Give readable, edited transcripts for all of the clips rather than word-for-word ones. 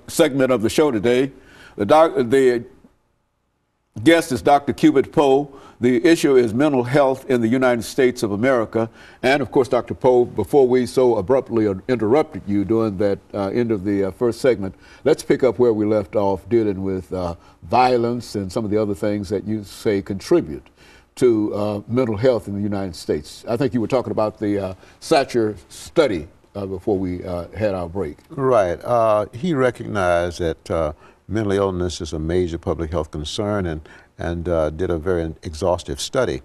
segment of the show today. The guest is Dr. CPoe2. The issue is mental health in the United States of America. And of course, Dr. Poe, before we so abruptly interrupted you during that end of the first segment, let's pick up where we left off dealing with violence and some of the other things that you say contribute to mental health in the United States. I think you were talking about the Satcher study before we had our break. Right. He recognized that mental illness is a major public health concern and did a very exhaustive study.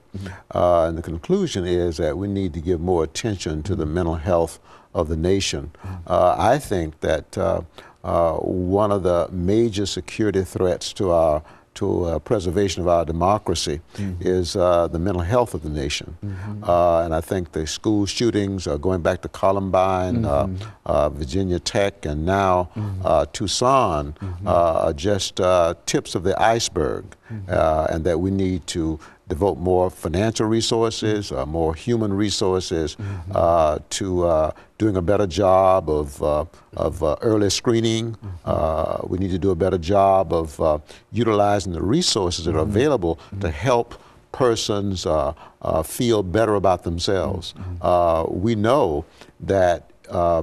And the conclusion is that we need to give more attention to the mental health of the nation. I think that one of the major security threats to preservation of our democracy is the mental health of the nation. And I think the school shootings, going back to Columbine, Virginia Tech, and now Tucson, are just tips of the iceberg, and that we need to devote more financial resources, more human resources to doing a better job of early screening. We need to do a better job of utilizing the resources that are available to help persons feel better about themselves. We know that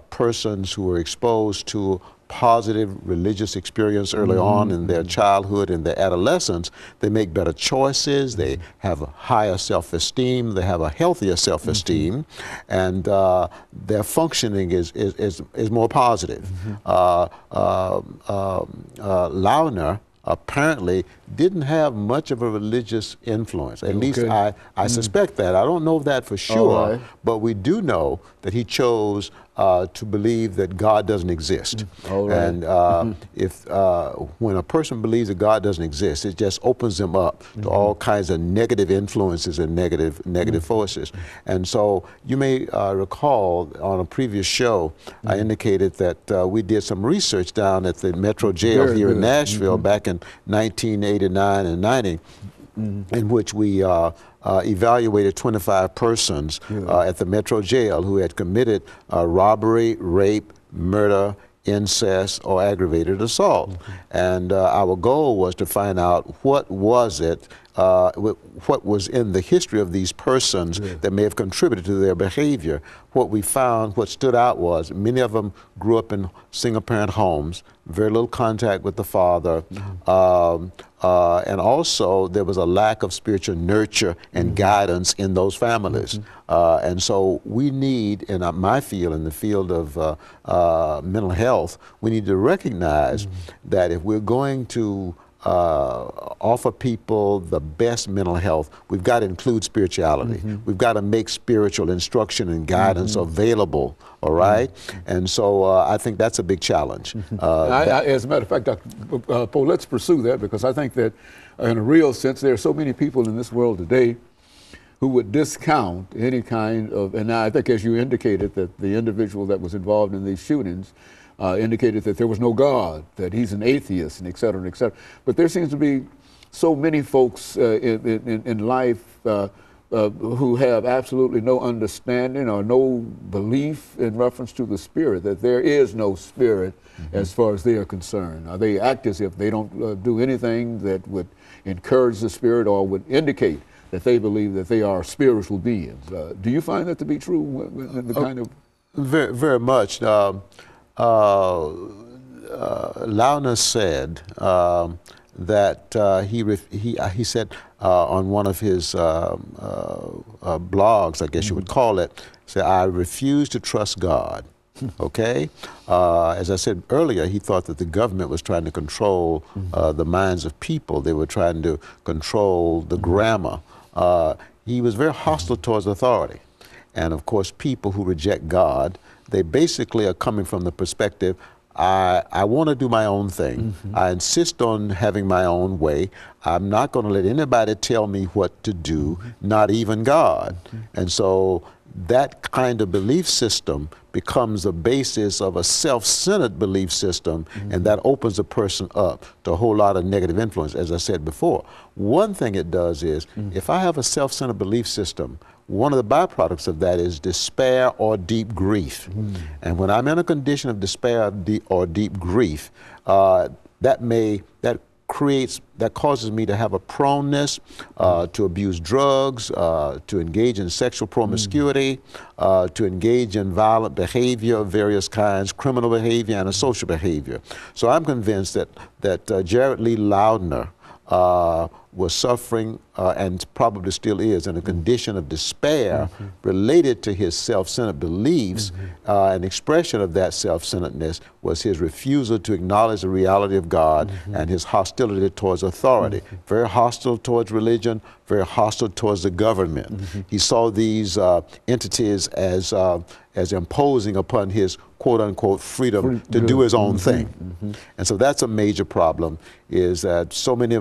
persons who are exposed to positive religious experience early on in their childhood and their adolescence, they make better choices, they have a higher self-esteem, they have a healthier self-esteem, and their functioning is more positive. Launer apparently didn't have much of a religious influence. At least I suspect that. I don't know that for sure, but we do know that he chose to believe that God doesn't exist. And if when a person believes that God doesn't exist, it just opens them up to all kinds of negative influences and negative forces. And so you may recall on a previous show, I indicated that we did some research down at the Metro Jail here in Nashville back in 1989 and 90, in which we evaluated 25 persons at the Metro Jail who had committed robbery, rape, murder, incest, or aggravated assault. And our goal was to find out what was it, what was in the history of these persons that may have contributed to their behavior. What we found, what stood out was many of them grew up in single-parent homes, very little contact with the father, and also there was a lack of spiritual nurture and guidance in those families. And so we need, in my field, in the field of mental health, we need to recognize that if we're going to offer people the best mental health, we've got to include spirituality. We've got to make spiritual instruction and guidance available, all right? And so I think that's a big challenge. As a matter of fact, Dr. Poe, let's pursue that, because I think that in a real sense, there are so many people in this world today who would discount any kind of, and I think as you indicated that the individual that was involved in these shootings indicated that there was no God, that he's an atheist, and et cetera, and et cetera. But there seems to be so many folks in life who have absolutely no understanding or no belief in reference to the spirit, that there is no spirit as far as they are concerned. They act as if they don't do anything that would encourage the spirit or would indicate that they believe that they are spiritual beings. Do you find that to be true? The kind of very, very much. Launer said that he said on one of his blogs, I guess you would call it, said, "I refuse to trust God." Okay? As I said earlier, he thought that the government was trying to control the minds of people. They were trying to control the grammar. He was very hostile towards authority. And of course, people who reject God, they basically are coming from the perspective, I want to do my own thing. I insist on having my own way. I'm not going to let anybody tell me what to do, not even God. And so that kind of belief system becomes the basis of a self-centered belief system, and that opens a person up to a whole lot of negative influence, as I said before. One thing it does is, if I have a self-centered belief system, one of the byproducts of that is despair or deep grief. And when I'm in a condition of despair or deep grief, that causes me to have a proneness to abuse drugs, to engage in sexual promiscuity, to engage in violent behavior of various kinds, criminal behavior and a social behavior. So I'm convinced that Jared Lee Loudner was suffering and probably still is in a condition of despair related to his self-centered beliefs. An expression of that self-centeredness was his refusal to acknowledge the reality of God and his hostility towards authority. Very hostile towards religion, very hostile towards the government. He saw these entities as imposing upon his quote-unquote freedom to do his own thing. And so that's a major problem, is that so many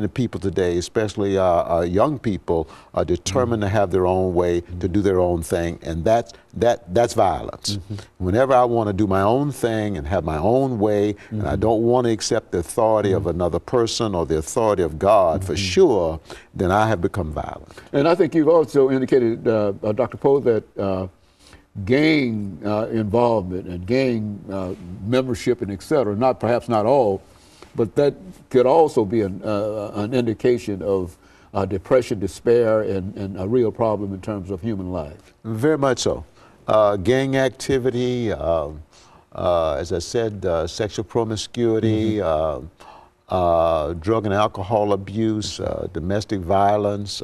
people today, especially young people, are determined to have their own way, to do their own thing, and that's violence. Whenever I want to do my own thing and have my own way, and I don't want to accept the authority of another person or the authority of God for sure, then I have become violent. And I think you've also indicated, Dr. Poe, that gang involvement and gang membership and et cetera, perhaps not all, but that could also be an indication of depression, despair, and a real problem in terms of human life. Very much so. Gang activity, as I said, sexual promiscuity, drug and alcohol abuse, domestic violence,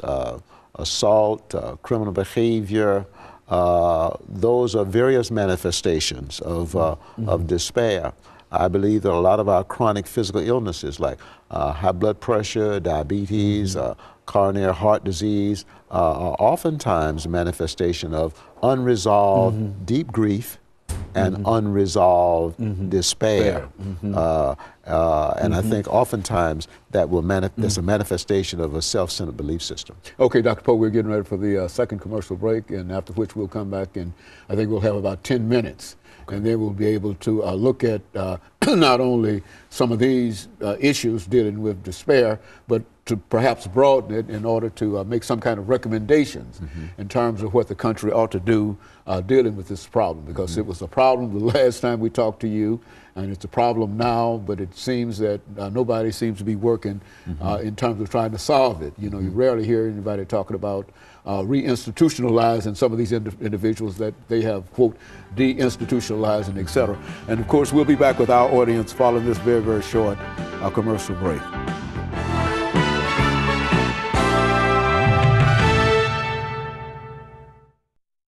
assault, criminal behavior. Those are various manifestations of despair. I believe that a lot of our chronic physical illnesses like high blood pressure, diabetes, coronary heart disease are oftentimes a manifestation of unresolved deep grief and unresolved despair. And I think oftentimes that will that's a manifestation of a self-centered belief system. Okay, Dr. Poe, we're getting ready for the second commercial break, and after which we'll come back, and I think we'll have about 10 minutes. And then we'll be able to look at not only some of these issues dealing with despair, but to perhaps broaden it in order to make some kind of recommendations in terms of what the country ought to do dealing with this problem. Because it was a problem the last time we talked to you, and it's a problem now, but it seems that nobody seems to be working in terms of trying to solve it. You know, you rarely hear anybody talking about reinstitutionalizing some of these individuals that they have, quote, deinstitutionalizing, et cetera. And of course, we'll be back with our audience following this very, very short commercial break.